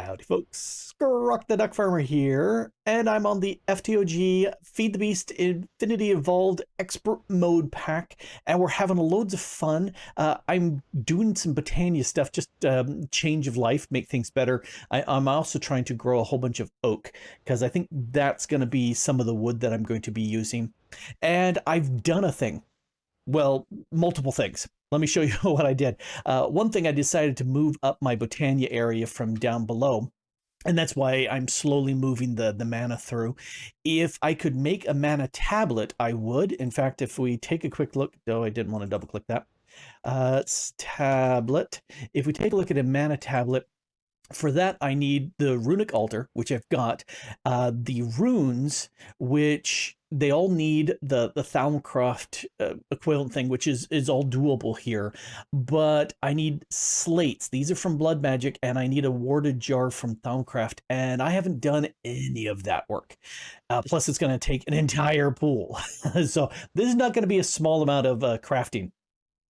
Howdy folks, Grok the DuckFarmer here, and I'm on the FTOG Feed the Beast Infinity Evolved Expert Mode pack, and we're having loads of fun. I'm doing some Botania stuff, just change of life, make things better. I'm also trying to grow a whole bunch of oak, because I think that's going to be some of the wood that I'm going to be using. And I've done a thing. Well, multiple things. Let me show you what I did. One thing, I decided to move up my Botania area from down below, and that's why I'm slowly moving the mana through. If I could make a mana tablet, I would. In fact, if we take a quick look, oh, I didn't want to double click that. It's tablet. If we take a look at a mana tablet, for that, I need the runic altar, which I've got, the runes, which they all need the Thalmcroft equivalent thing, which is all doable here. But I need slates. These are from Blood Magic, and I need a warded jar from Thalmcraft, and I haven't done any of that work. Plus, it's going to take an entire pool. So this is not going to be a small amount of crafting.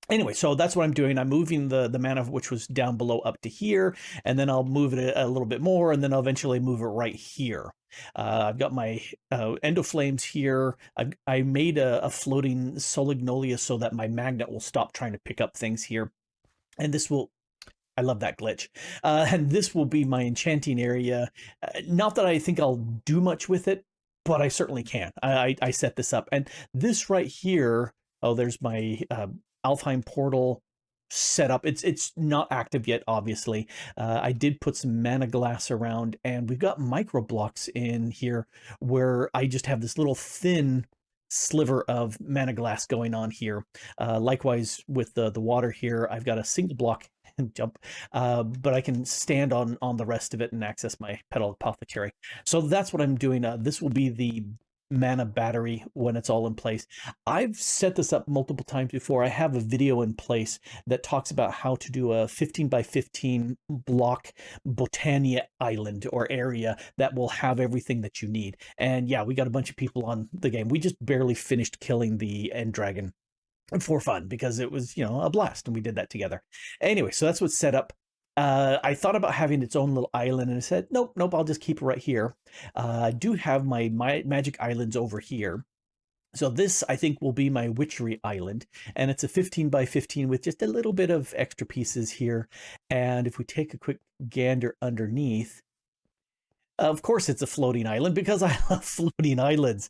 Anyway, so that's what I'm doing. I'm moving the mana, which was down below, up to here, and then I'll move it a little bit more, and then I'll eventually move it right here. I've got my endoflames here. I made a floating solignolia so that my magnet will stop trying to pick up things here. And this will, I love that glitch. And this will be my enchanting area. Not that I think I'll do much with it, but I certainly can. I set this up. And this right here, oh, there's my Alfheim portal set up. It's not active yet, obviously. I did put some mana glass around, and we've got micro blocks in here where I just have this little thin sliver of mana glass going on here. Likewise with the water here, I've got a single block and jump, but I can stand on the rest of it and access my Petal Apothecary. So that's what I'm doing. This will be the mana battery when it's all in place. I've set this up multiple times before. I have a video in place that talks about how to do a 15 by 15 block Botania island or area that will have everything that you need. And yeah, we got a bunch of people on the game. We just barely finished killing the end dragon for fun because it was, a blast, and we did that together. Anyway, so that's what's set up. I thought about having its own little island, and I said, nope, I'll just keep it right here. I do have my magic islands over here. So this, I think, will be my witchery island, and it's a 15 by 15 with just a little bit of extra pieces here. And if we take a quick gander underneath, of course it's a floating island because I love floating islands.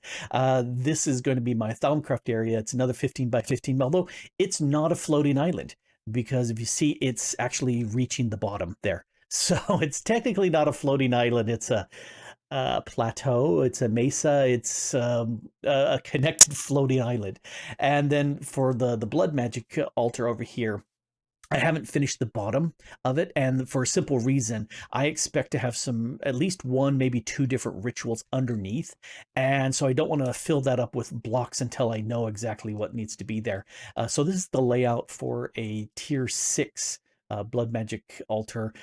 This is going to be my Thalmcraft area. It's another 15 by 15, although it's not a floating island, because if you see, it's actually reaching the bottom there. So it's technically not a floating island. It's a plateau, it's a mesa, it's a connected floating island. And then for the blood magic altar over here, I haven't finished the bottom of it, and for a simple reason. I expect to have at least one, maybe two different rituals underneath, and so I don't want to fill that up with blocks until I know exactly what needs to be there. So this is the layout for a tier 6 blood magic altar.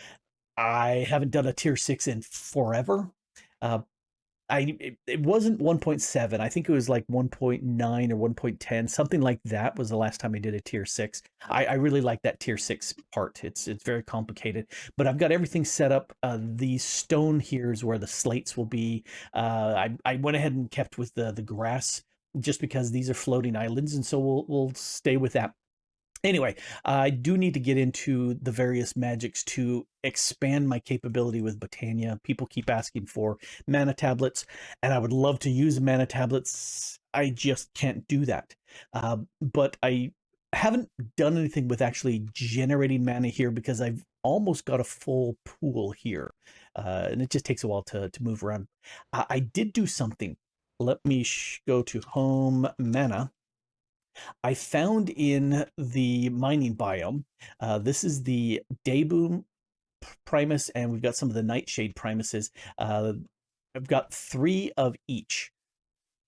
I haven't done a tier 6 in forever. It wasn't 1.7. I think it was like 1.9 or 1.10, something like that was the last time I did a tier 6. I really like that tier 6 part. It's very complicated, but I've got everything set up. The stone here is where the slates will be. I went ahead and kept with the grass just because these are floating islands, and so we'll stay with that. Anyway, I do need to get into the various magics to expand my capability with Botania. People keep asking for mana tablets, and I would love to use mana tablets. I just can't do that. But I haven't done anything with actually generating mana here because I've almost got a full pool here. And it just takes a while to move around. I did do something. Let me go to home mana. I found in the mining biome, this is the Dayboom Primus, and we've got some of the Nightshade Primuses. I've got 3 of each.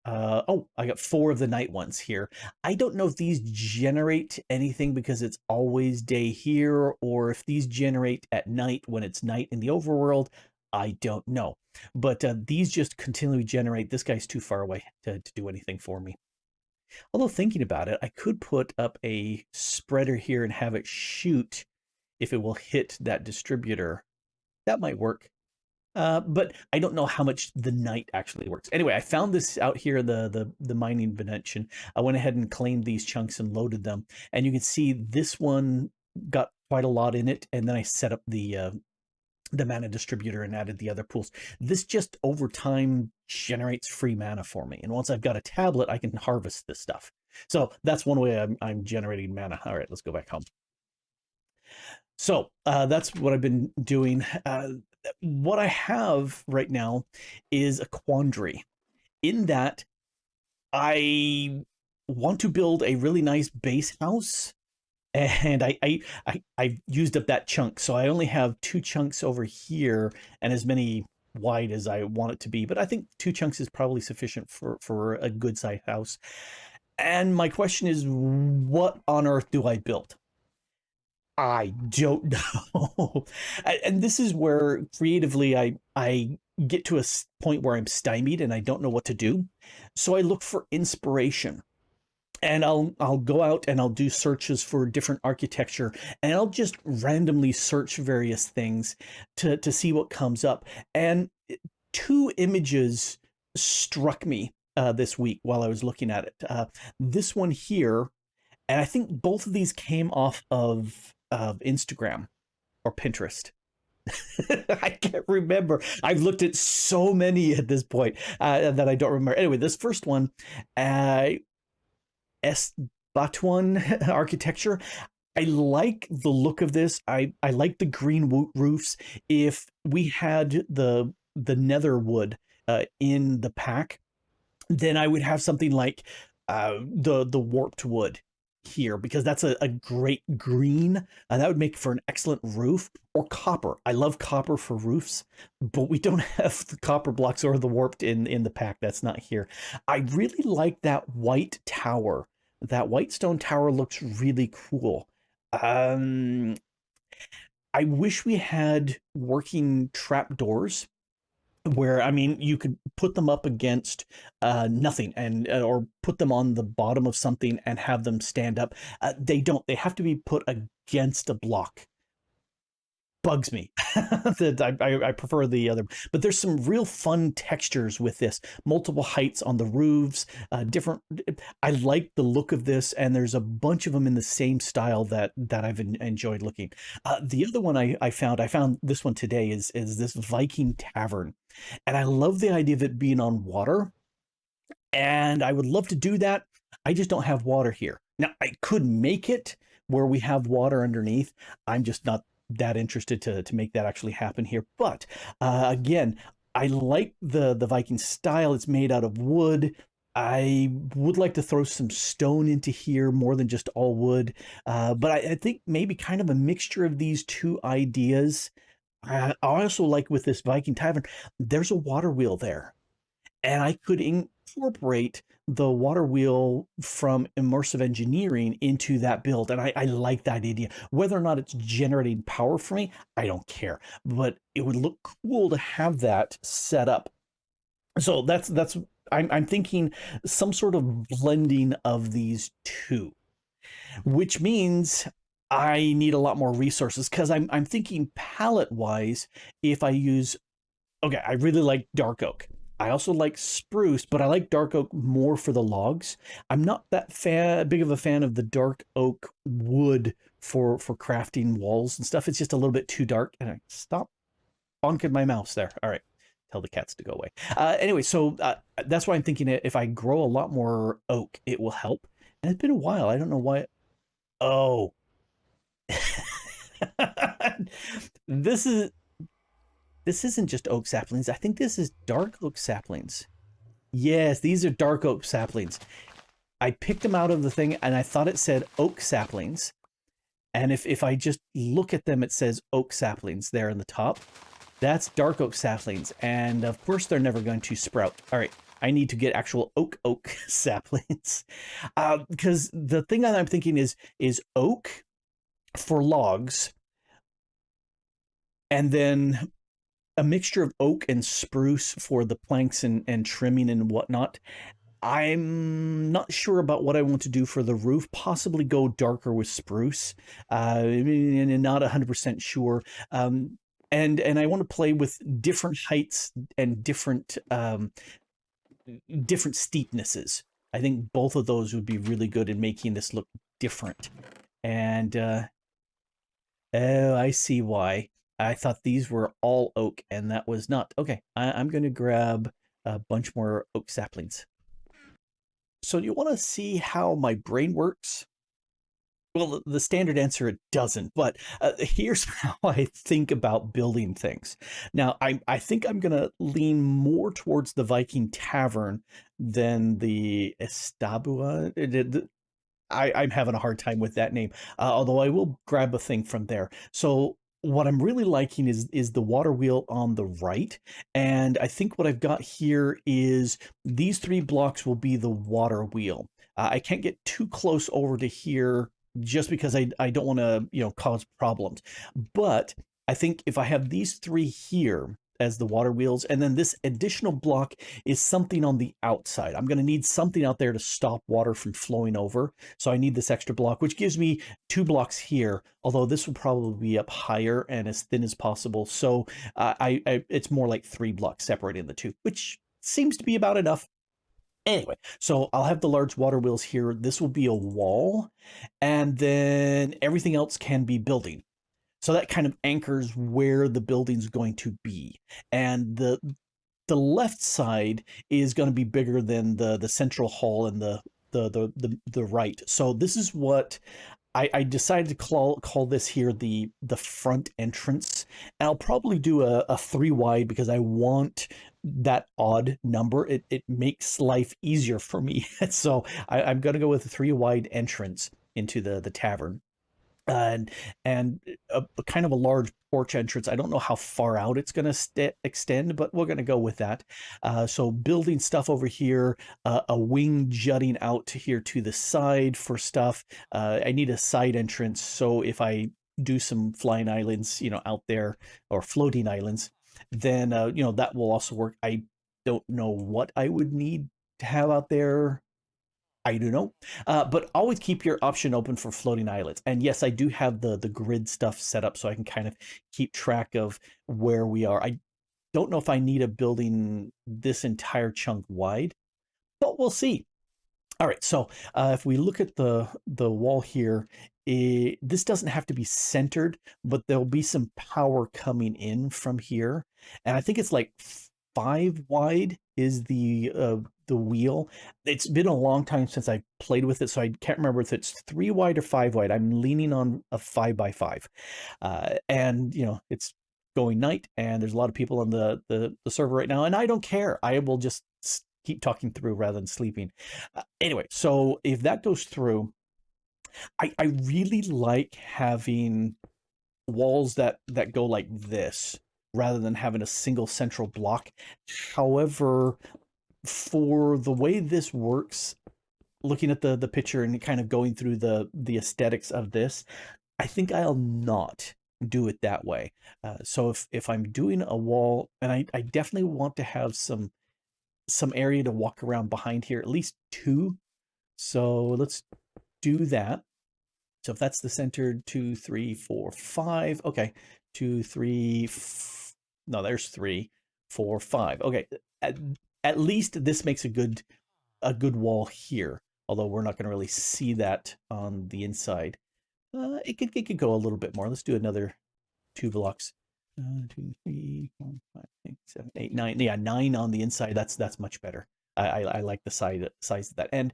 Oh, I got 4 of the night ones here. I don't know if these generate anything because it's always day here, or if these generate at night when it's night in the overworld. I don't know. But these just continually generate. This guy's too far away to do anything for me. Although thinking about it, I could put up a spreader here and have it shoot if it will hit that distributor. that might work. But I don't know how much the night actually works. Anyway, I found this out here, the mining dimension. I went ahead and claimed these chunks and loaded them, and you can see this one got quite a lot in it. And then I set up the mana distributor and added the other pools. This just over time generates free mana for me, and once I've got a tablet, I can harvest this stuff. So that's one way I'm generating mana. All right, let's go back home. So that's what I've been doing. What I have right now is a quandary in that I want to build a really nice base house, and I used up that chunk, so I only have 2 chunks over here and as many wide as I want it to be. But I think 2 chunks is probably sufficient for a good size house. And my question is, what on earth do I build? I don't know. And this is where creatively I get to a point where I'm stymied and I don't know what to do. So I look for inspiration. And I'll go out and I'll do searches for different architecture, and I'll just randomly search various things to see what comes up. And 2 images struck me this week while I was looking at it. This one here, and I think both of these came off of Instagram or Pinterest. I can't remember. I've looked at so many at this point that I don't remember. Anyway, this first one, Botania architecture. I like the look of this. I like the green roofs. If we had the nether wood in the pack, then I would have something like the warped wood here, because that's a great green. That would make for an excellent roof. Or copper. I love copper for roofs, but we don't have the copper blocks or the warped in the pack. That's not here. I really like that white tower. That white stone tower looks really cool. I wish we had working trapdoors where, I mean, you could put them up against nothing, and or put them on the bottom of something and have them stand up. They don't. They have to be put against a block. Bugs me. That I prefer the other, but there's some real fun textures with this. Multiple heights on the roofs, different. I like the look of this, and there's a bunch of them in the same style that I've enjoyed looking. The other one I found this one today is this Viking Tavern, and I love the idea of it being on water, and I would love to do that. I just don't have water here. Now I could make it where we have water underneath. I'm just not that interested to make that actually happen here. But again, I like the Viking style. It's made out of wood. I would like to throw some stone into here more than just all wood. But I think maybe kind of a mixture of these 2 ideas. I also like with this Viking Tavern, there's a water wheel there, and I could incorporate the water wheel from immersive engineering into that build. And I like that idea. Whether or not it's generating power for me, I don't care, but it would look cool to have that set up. So that's I'm thinking some sort of blending of these 2, which means I need a lot more resources, because I'm thinking palette wise, if I use, okay, I really like dark oak. I also like spruce, but I like dark oak more for the logs. I'm not that big of a fan of the dark oak wood for crafting walls and stuff. It's just a little bit too dark. And I stop bonking my mouse there. All right, tell the cats to go away. Anyway, so that's why I'm thinking if I grow a lot more oak, it will help. And it's been a while. I don't know why. Oh, this isn't just oak saplings. I think this is dark oak saplings. Yes, these are dark oak saplings. I picked them out of the thing, and I thought it said oak saplings. And if I just look at them, it says oak saplings there in the top. That's dark oak saplings. And of course, they're never going to sprout. All right, I need to get actual oak saplings. Because the thing that I'm thinking is oak for logs, and then a mixture of oak and spruce for the planks and trimming and whatnot. I'm not sure about what I want to do for the roof. Possibly go darker with spruce, and not 100% sure. And and I want to play with different heights and different steepnesses. I think both of those would be really good in making this look different. And oh, I see why. I thought these were all oak, and that was not. Okay, I'm going to grab a bunch more oak saplings. So you want to see how my brain works? Well, the standard answer, it doesn't, but here's how I think about building things. Now, I think I'm going to lean more towards the Viking Tavern than the Estabua. I'm having a hard time with that name, although I will grab a thing from there. So what I'm really liking is the water wheel on the right, and I think what I've got here is these 3 blocks will be the water wheel. I can't get too close over to here just because I don't want to cause problems. But I think if I have these 3 here as the water wheels, and then this additional block is something on the outside. I'm going to need something out there to stop water from flowing over. So I need this extra block, which gives me 2 blocks here, although this will probably be up higher and as thin as possible. So it's more like 3 blocks separating the two, which seems to be about enough. Anyway, so I'll have the large water wheels here. This will be a wall, and then everything else can be building. So that kind of anchors where the building's going to be. And the left side is going to be bigger than the central hall and the right. So this is what I decided to call this here the front entrance. And I'll probably do a 3 wide because I want that odd number. It makes life easier for me. So I'm going to go with a 3 wide entrance into the tavern. And a kind of a large porch entrance. I don't know how far out it's going to extend, but we're going to go with that. So building stuff over here, a wing jutting out to here to the side for stuff. I need a side entrance, so if I do some flying islands, out there, or floating islands, then that will also work. I don't know what I would need to have out there. I do know, but always keep your option open for floating islands. And yes, I do have the grid stuff set up so I can kind of keep track of where we are. I don't know if I need a building this entire chunk wide, but we'll see. All right, so if we look at the wall here, this doesn't have to be centered, but there'll be some power coming in from here, and I think it's like 5 wide is the wheel. It's been a long time since I played with it, so I can't remember if it's 3 wide or 5 wide. I'm leaning on a 5 by 5, and it's going night, and there's a lot of people on the server right now, and I don't care. I will just keep talking through rather than sleeping. Anyway, so if that goes through, I really like having walls that go like this rather than having a single central block. However, for the way this works, looking at the picture and kind of going through the aesthetics of this, I think I'll not do it that way. So if I'm doing a wall, and I definitely want to have some area to walk around behind here, at least 2. So let's do that. So if that's the center, 2, 3, 4, 5. Okay, 2, 3. No, there's 3, 4, 5. Okay, at least this makes a good wall here. Although we're not going to really see that on the inside. It could go a little bit more. Let's do another 2 blocks. 2, 3, 4, 5, 6, 7, 8, 9. Yeah, 9 on the inside. That's much better. I like the size of that. And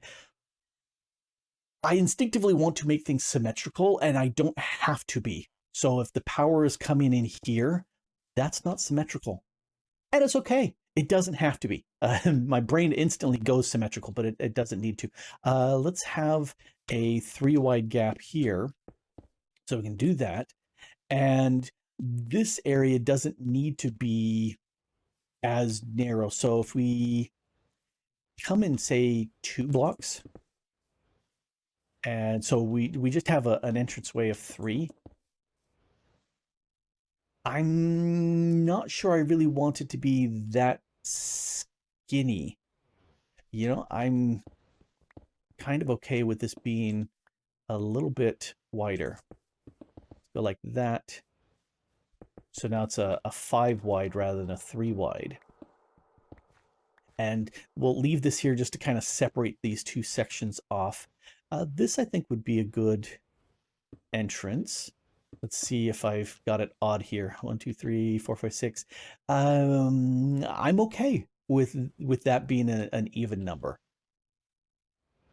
I instinctively want to make things symmetrical, and I don't have to be. So if the power is coming in here, that's not symmetrical. And it's okay. It doesn't have to be. My brain instantly goes symmetrical, but it doesn't need to. Let's have a 3 wide gap here. So we can do that. And this area doesn't need to be as narrow. So if we come in, say, 2 blocks, and so we just have an entranceway of 3. I'm not sure I really want it to be that skinny. I'm kind of okay with this being a little bit wider. Let's go like that. So now it's a 5 wide rather than a 3 wide. And we'll leave this here just to kind of separate these two sections off. This, I think, would be a good entrance. Let's see if I've got it odd here. 1, 2, 3, 4, 5, 6. I'm okay with that being an even number.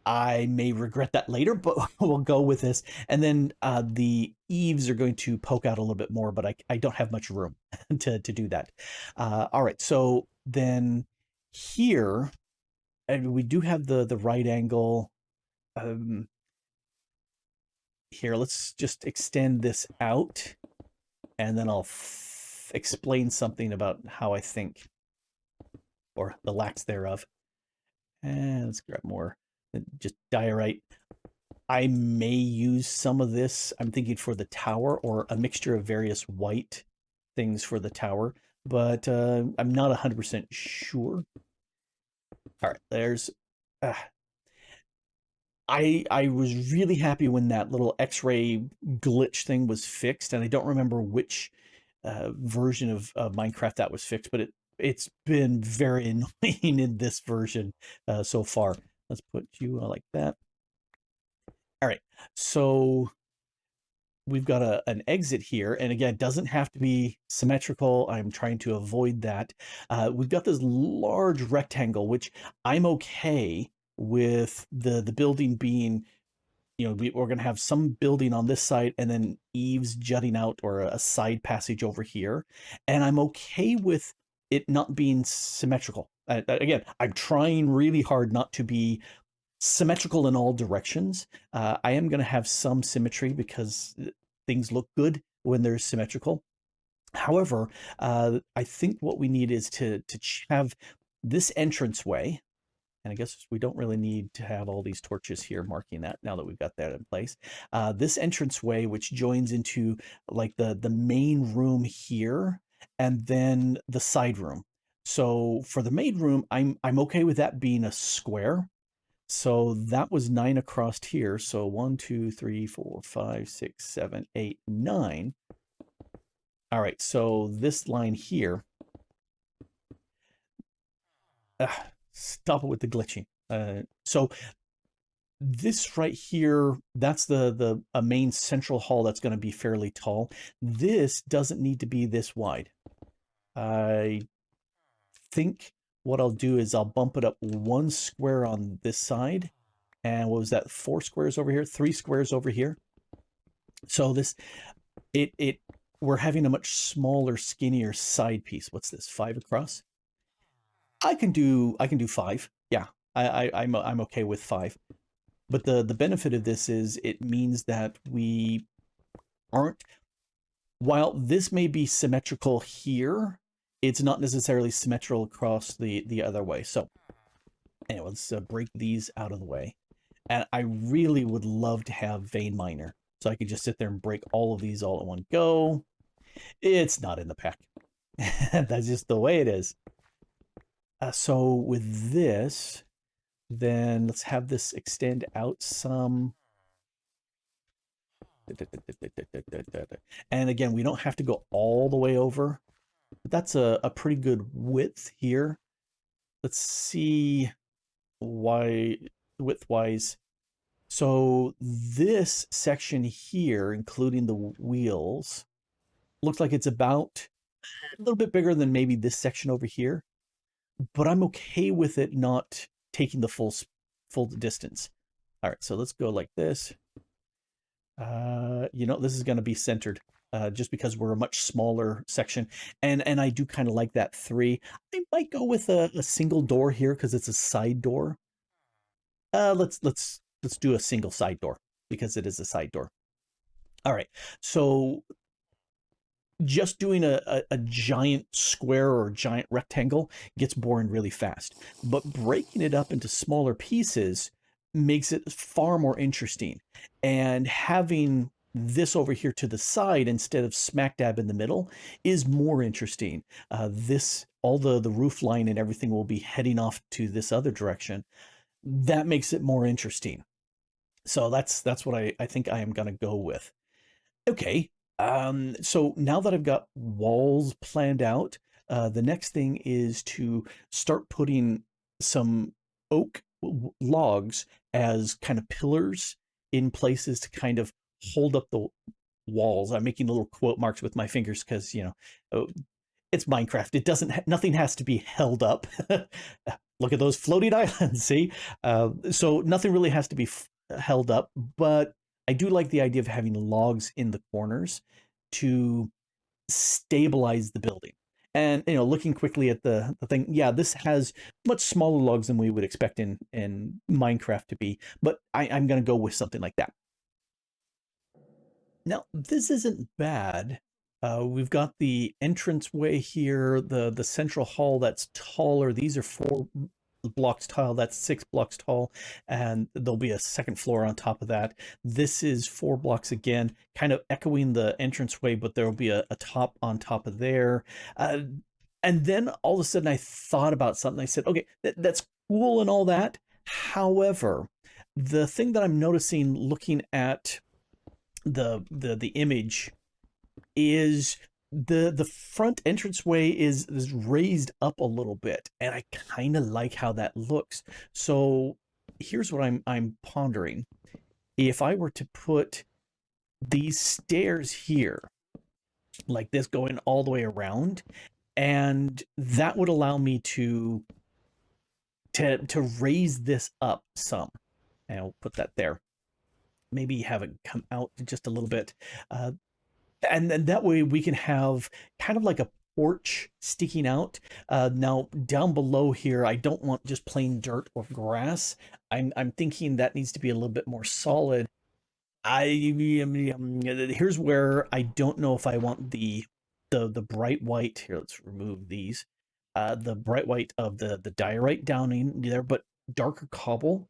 I may regret that later, but we'll go with this. And then the eaves are going to poke out a little bit more, but I don't have much room to do that. All right, so then here, and we do have the right angle. Here, let's just extend this out, and then I'll explain something about how I think, or the lacks thereof. And let's grab more, just diorite. I may use some of this, I'm thinking, for the tower, or a mixture of various white things for the tower, but I'm not 100% sure. All right, there's... I was really happy when that little X-ray glitch thing was fixed, and I don't remember which version of Minecraft that was fixed, but it's been very annoying in this version so far. Let's put you like that. All right, so we've got an exit here, and again, it doesn't have to be symmetrical. I'm trying to avoid that. We've got this large rectangle, which I'm okay with the building being, you know, we're going to have some building on this side and then eaves jutting out, or a side passage over here. And I'm okay with it not being symmetrical. Again, I'm trying really hard not to be symmetrical in all directions. I am going to have some symmetry because things look good when they're symmetrical. However, I think what we need is to have this entranceway, and I guess we don't really need to have all these torches here marking that now that we've got that in place. This entranceway, which joins into like the main room here, and then the side room. So for the main room, I'm okay with that being a square. So that was 9 across here. So 1, 2, 3, 4, 5, 6, 7, 8, 9. All right, so this line here. Stop it with the glitching. So this right here, that's the main central hall that's going to be fairly tall. This doesn't need to be this wide. I think what I'll do is I'll bump it up 1 square on this side. And what was that? 4 squares over here, 3 squares over here. So this, we're having a much smaller, skinnier side piece. What's this? 5 across? I can do 5. Yeah, I'm okay with 5. But the benefit of this is it means that we aren't, while this may be symmetrical here, it's not necessarily symmetrical across the other way. So anyway, let's break these out of the way. And I really would love to have Vein Miner, so I could just sit there and break all of these all at one go. It's not in the pack. That's just the way it is. So with this, then let's have this extend out some. And again, we don't have to go all the way over, but that's a pretty good width here. Let's see why width-wise. So this section here, including the wheels, looks like it's about a little bit bigger than maybe this section over here, but I'm okay with it not taking the full distance. All right, so let's go like this. You know, this is going to be centered just because we're a much smaller section, and I do kind of like that 3. I might go with a single door here because it's a side door. Let's do a single side door because it is a side door. All right, so just doing a giant square or giant rectangle gets boring really fast, but breaking it up into smaller pieces makes it far more interesting. And having this over here to the side instead of smack dab in the middle is more interesting. All the roof line and everything will be heading off to this other direction. That makes it more interesting. So that's what I think I am going to go with. Okay, So now that I've got walls planned out, the next thing is to start putting some oak logs as kind of pillars in places to kind of hold up the walls. I'm making little quote marks with my fingers because, oh, it's Minecraft. It doesn't, nothing has to be held up. Look at those floating islands, see? So nothing really has to be held up, but I do like the idea of having logs in the corners to stabilize the building. And looking quickly at the thing, yeah, this has much smaller logs than we would expect in Minecraft to be, but I'm gonna go with something like that. Now, this isn't bad. We've got the entranceway here, the central hall that's taller. These are 4 blocks tall. That's 6 blocks tall, and there'll be a second floor on top of that. This is 4 blocks again, kind of echoing the entranceway, but there'll be a top on top of there. And then all of a sudden, I thought about something. I said, okay, that's cool and all that. However, the thing that I'm noticing looking at the image is the front entranceway is raised up a little bit, and I kind of like how that looks. So here's what I'm pondering. If I were to put these stairs here like this going all the way around, and that would allow me to raise this up some, and I'll put that there, maybe have it come out just a little bit. And then that way we can have kind of like a porch sticking out. Now down below here, I don't want just plain dirt or grass. I'm thinking that needs to be a little bit more solid. Here's where I don't know if I want the bright white. Here, let's remove these. The bright white of the diorite down in there, but darker cobble,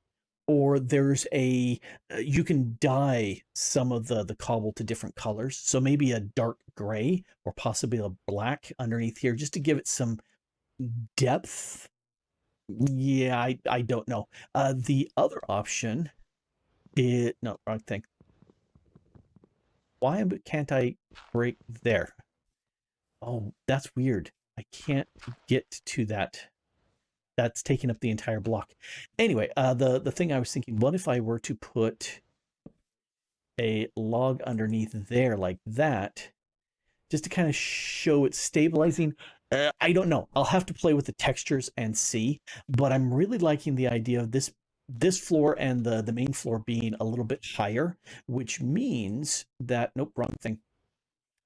or there's you can dye some of the cobble to different colors. So maybe a dark gray or possibly a black underneath here, just to give it some depth. Yeah, I don't know. The other option is no, wrong thing. Why can't I break there? Oh, that's weird. I can't get to that. That's taking up the entire block. Anyway, the thing I was thinking, what if I were to put a log underneath there like that, just to kind of show it stabilizing? I don't know. I'll have to play with the textures and see, but I'm really liking the idea of this floor and the main floor being a little bit higher, which means that, nope, wrong thing.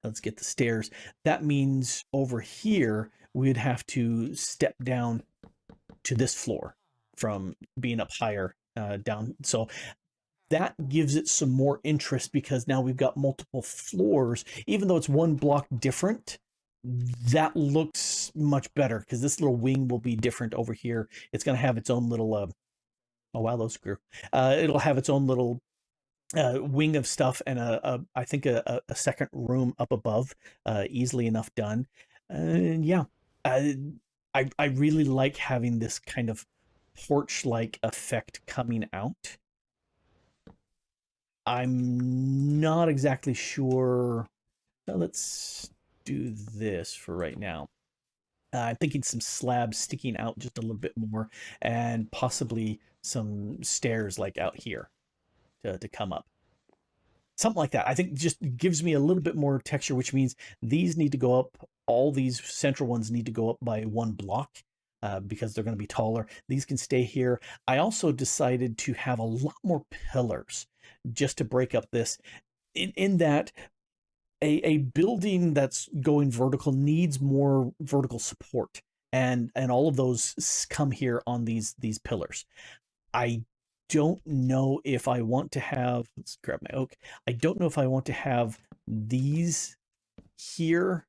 Let's get the stairs. That means over here, we'd have to step down to this floor from being up higher down. So that gives it some more interest because now we've got multiple floors. Even though it's 1 block different, that looks much better because this little wing will be different over here. It's going to have its own little, oh wow, those grew. It'll have its own little wing of stuff and I think a second room up above, easily enough done. And yeah, I really like having this kind of porch-like effect coming out. I'm not exactly sure. Let's do this for right now. I'm thinking some slabs sticking out just a little bit more, and possibly some stairs like out here to come up. Something like that. I think just gives me a little bit more texture, which means these need to go up. All these central ones need to go up by 1 block because they're going to be taller. These can stay here. I also decided to have a lot more pillars just to break up this in that a building that's going vertical needs more vertical support. And all of those come here on these pillars. I don't know if I want to have, let's grab my oak. I don't know if I want to have these here.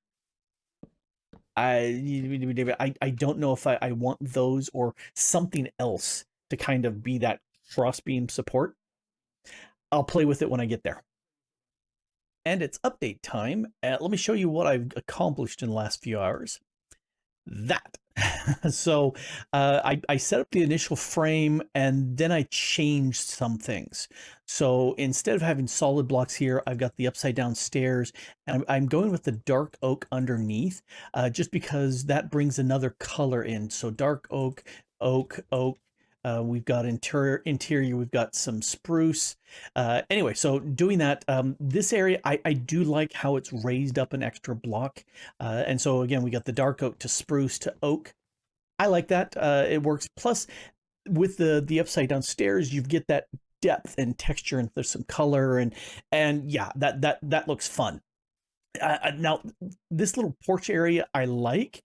I don't know if I want those or something else to kind of be that crossbeam support. I'll play with it when I get there. And it's update time. Let me show you what I've accomplished in the last few hours. that. So I set up the initial frame and then I changed some things. So instead of having solid blocks here, I've got the upside down stairs, and I'm going with the dark oak underneath, just because that brings another color in. So dark oak, oak, oak. We've got interior, we've got some spruce. Anyway, so doing that, this area, I do like how it's raised up an extra block. And so again, we got the dark oak to spruce to oak. I like that. It works. Plus, with the upside down stairs, you get that depth and texture, and there's some color, and yeah, that looks fun. Now, this little porch area I like.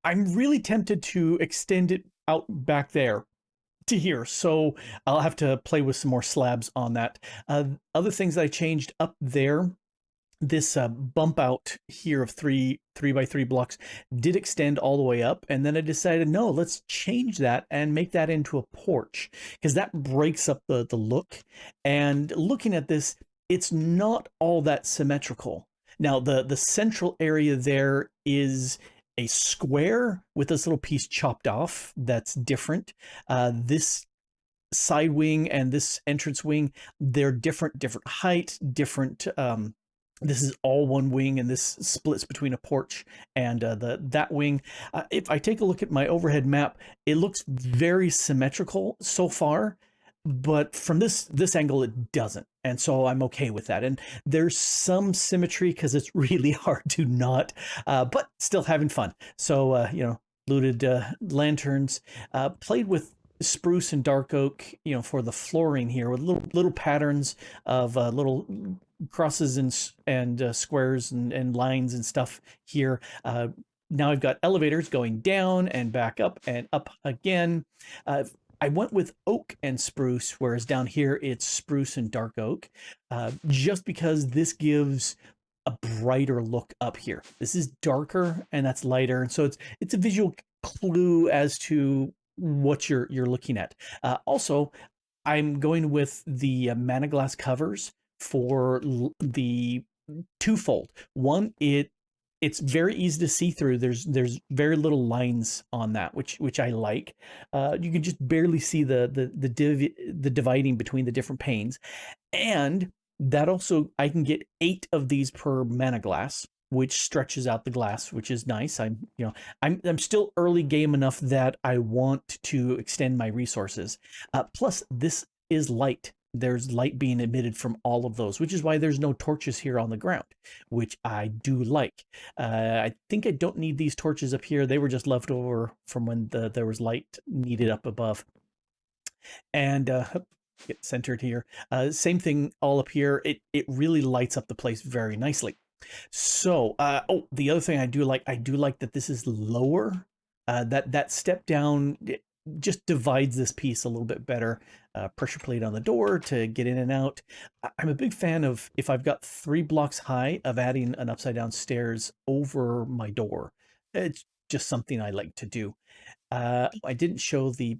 I'm really tempted to extend it out back there to here, so I'll have to play with some more slabs on that. Other things that I changed up there, this bump out here of three by three blocks did extend all the way up, and then I decided, no, let's change that and make that into a porch, because that breaks up the look. And looking at this, it's not all that symmetrical. Now the central area there is a square with this little piece chopped off that's different. This side wing and this entrance wing, they're different height, different. This is all one wing, and this splits between a porch and that wing. If I take a look at my overhead map, it looks very symmetrical so far, but from this angle it doesn't, and so I'm okay with that. And there's some symmetry because it's really hard to not, but still having fun. So looted lanterns, played with spruce and dark oak, for the flooring here, with little patterns of little crosses and squares and lines and stuff here. Now I've got elevators going down and back up and up again. I went with oak and spruce, whereas down here it's spruce and dark oak, just because this gives a brighter look up here. This is darker and that's lighter, and so it's a visual clue as to what you're looking at. Also, I'm going with the mana glass covers for the twofold. One, it's very easy to see through. There's very little lines on that, which I like. You can just barely see the dividing between the different panes, and that also, I can get 8 of these per mana glass, which stretches out the glass, which is nice. I'm still early game enough that I want to extend my resources. Plus, this is light. There's light being emitted from all of those, which is why there's no torches here on the ground, which I do like. I think I don't need these torches up here. They were just left over from when there was light needed up above. And get centered here. Same thing all up here. It really lights up the place very nicely. So, the other thing I do like that this is lower. That step down just divides this piece a little bit better. Pressure plate on the door to get in and out. I'm a big fan of, if I've got 3 blocks high, of adding an upside down stairs over my door. It's just something I like to do. I didn't show the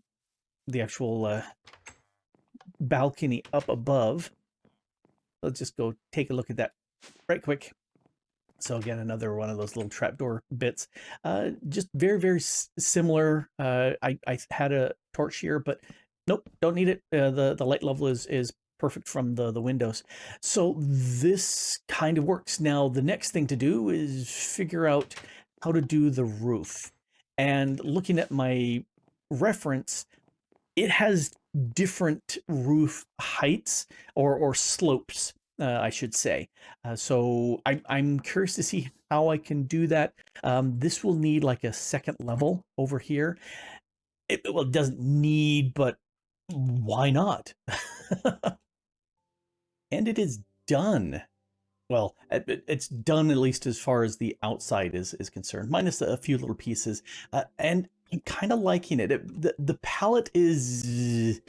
actual balcony up above. Let's just go take a look at that right quick. So again, another one of those little trapdoor bits. Just very similar. I had a torch here, but nope, don't need it. The light level is perfect from the windows. So this kind of works. Now the next thing to do is figure out how to do the roof. And looking at my reference, it has different roof heights or slopes, I should say. So I'm curious to see how I can do that. This will need like a second level over here. It doesn't need, but why not? And it is done. Well, it's done, at least as far as the outside is concerned, minus a few little pieces. And I'm kind of liking it. The palette is...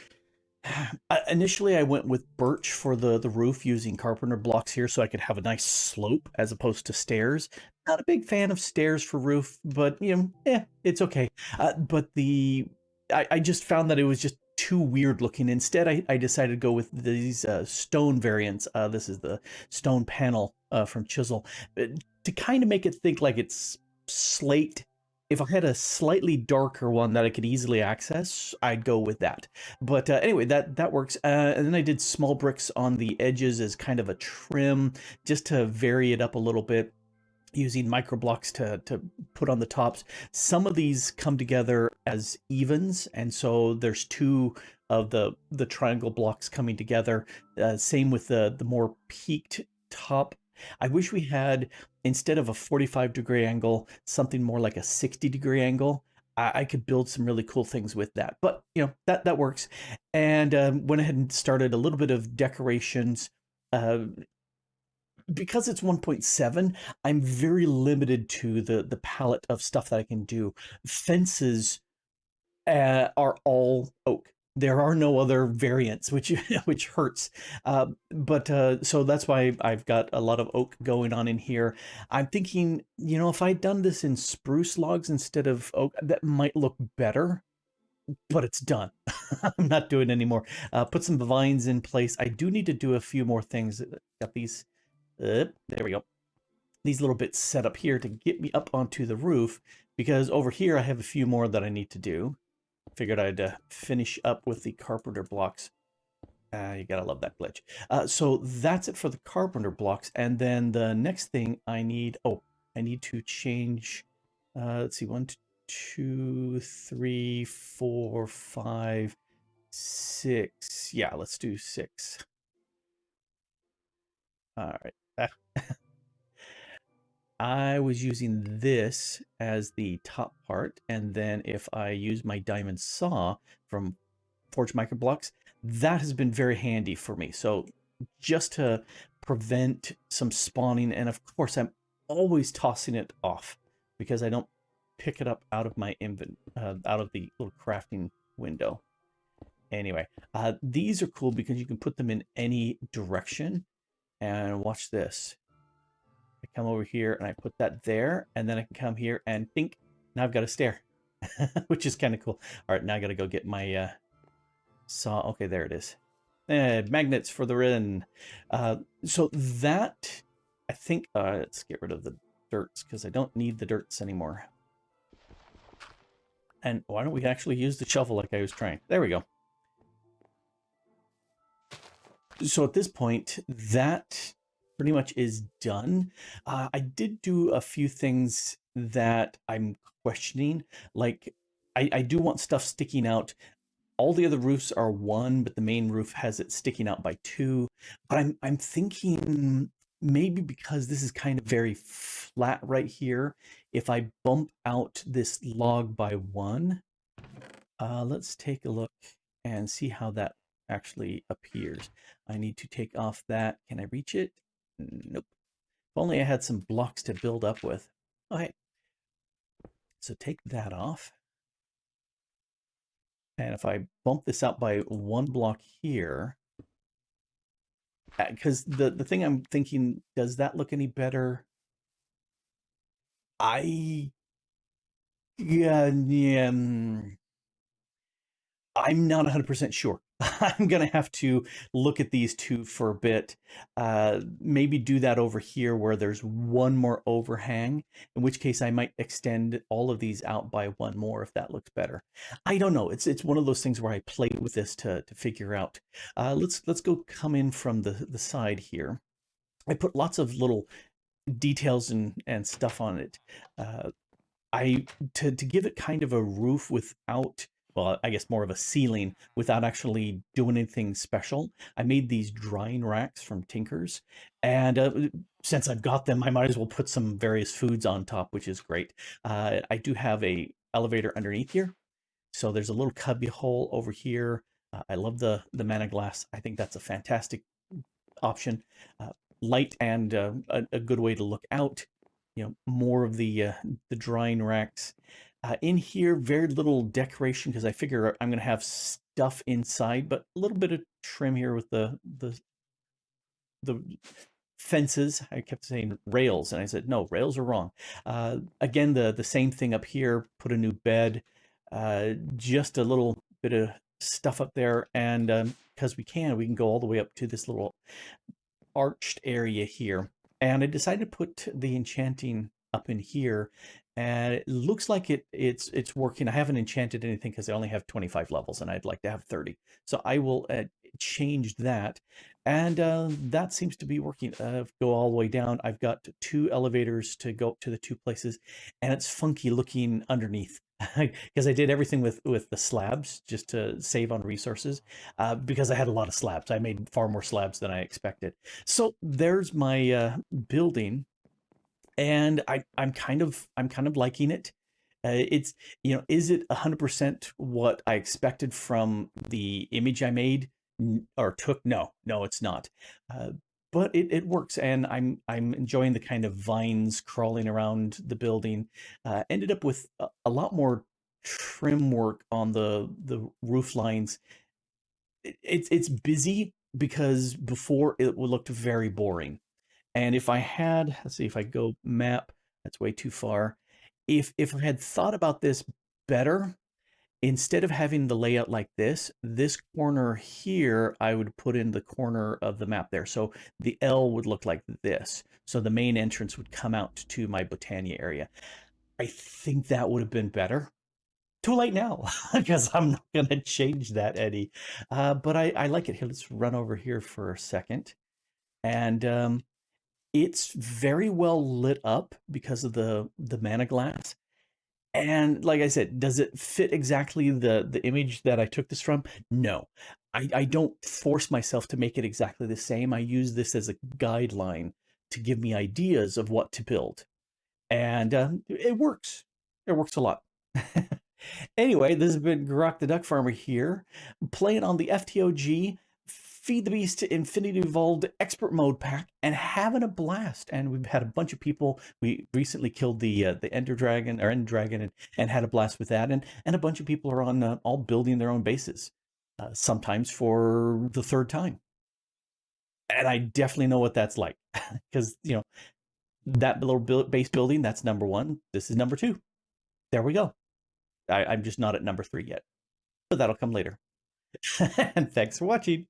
Initially, I went with birch for the roof, using carpenter blocks here so I could have a nice slope as opposed to stairs. Not a big fan of stairs for roof, but it's okay. But I just found that it was just too weird looking. Instead, I decided to go with these stone variants. This is the stone panel from Chisel, to kind of make it think like it's slate If I had a slightly darker one that I could easily access, I'd go with that. But anyway, that works. And then I did small bricks on the edges as kind of a trim, just to vary it up a little bit, using micro blocks to put on the tops. Some of these come together as evens, and so there's two of the triangle blocks coming together. Same with the more peaked top. I wish we had, instead of a 45-degree angle, something more like a 60-degree angle. I could build some really cool things with that, but you know, that works. And went ahead and started a little bit of decorations. Because it's 1.7, I'm very limited to the palette of stuff that I can do. Fences are all oak. There are no other variants, which which hurts. But so that's why I've got a lot of oak going on in here. I'm thinking, you know, if I'd done this in spruce logs instead of oak, that might look better. But it's done. I'm not doing anymore. Put some vines in place. I do need to do a few more things. Got these. There we go. These little bits set up here to get me up onto the roof, because over here I have a few more that I need to do. Figured I'd finish up with the carpenter blocks. You gotta love that glitch. So that's it for the carpenter blocks. And then the next thing I need, I need to change, let's see, 1, 2, 3, 4, 5, 6. Yeah, let's do 6. All right. I was using this as the top part, and then if I use my diamond saw from Forge Microblocks, that has been very handy for me. So just to prevent some spawning, and of course I'm always tossing it off because I don't pick it up out of my out of the little crafting window. Anyway, these are cool because you can put them in any direction. And watch this. I come over here and I put that there, and then I can come here and think. Now I've got a stair, which is kind of cool. All right, now I got to go get my saw. Okay, there it is. Magnets for the win. So that, I think, let's get rid of the dirts because I don't need the dirts anymore. And why don't we actually use the shovel like I was trying? There we go. So at this point, that pretty much is done. I did do a few things that I'm questioning. Like, I do want stuff sticking out. All the other roofs are 1, but the main roof has it sticking out by 2. But I'm thinking maybe because this is kind of very flat right here, if I bump out this log by 1, let's take a look and see how that actually appears. I need to take off that. Can I reach it? Nope. If only I had some blocks to build up with. Okay. So take that off. And if I bump this out by 1 block here, because the thing I'm thinking, does that look any better? Yeah, I'm not 100% sure. I'm going to have to look at these two for a bit. Maybe do that over here where there's 1 more overhang, in which case I might extend all of these out by 1 more if that looks better. I don't know. It's one of those things where I play with this to figure out. Let's go come in from the side here. I put lots of little details and stuff on it. To give it kind of a roof without, well, I guess more of a ceiling without actually doing anything special, I made these drying racks from Tinkers. And since I've got them, I might as well put some various foods on top, which is great. I do have a elevator underneath here. So there's a little cubby hole over here. I love the mana glass. I think that's a fantastic option. Light and a good way to look out. You know, more of the drying racks. In here, very little decoration because I figure I'm going to have stuff inside, but a little bit of trim here with the fences. I kept saying rails, and I said no, rails are wrong. Again, the same thing up here. Put a new bed. Just a little bit of stuff up there, and because we can go all the way up to this little arched area here. And I decided to put the enchanting up in here and it looks like it's working. I haven't enchanted anything because I only have 25 levels, and I'd like to have 30. So I will change that, and that seems to be working. Go all the way down. I've got two elevators to go to the two places, and it's funky looking underneath. Because I did everything with the slabs just to save on resources, because I had a lot of slabs. I made far more slabs than I expected. So there's my building, and I'm kind of liking it. It's, is it 100% what I expected from the image I made or took? No, no, it's not. Uh, but it works, and I'm enjoying the kind of vines crawling around the building. Ended up with a lot more trim work on the roof lines. It's busy because before it looked very boring. And if I had, let's see, if I go map, that's way too far. If I had thought about this better, instead of having the layout like this corner here, I would put in the corner of the map there. So the L would look like this. So the main entrance would come out to my Botania area. I think that would have been better. Too late now, because I'm not going to change that, Eddie. But I like it. Here, let's run over here for a second. And it's very well lit up because of the mana glass. And like I said, does it fit exactly the image that I took this from? No. I don't force myself to make it exactly the same. I use this as a guideline to give me ideas of what to build. And it works. It works a lot. Anyway, this has been Grok the Duck Farmer here, playing on the FTOG Feed the Beast Infinity Evolved Expert Mode pack and having a blast. And we've had a bunch of people. We recently killed the Ender Dragon or End Dragon, and had a blast with that. And a bunch of people are on all building their own bases, sometimes for the third time. And I definitely know what that's like, because that little base building, that's number one. This is number two. There we go. I'm just not at number three yet, but that'll come later. And thanks for watching.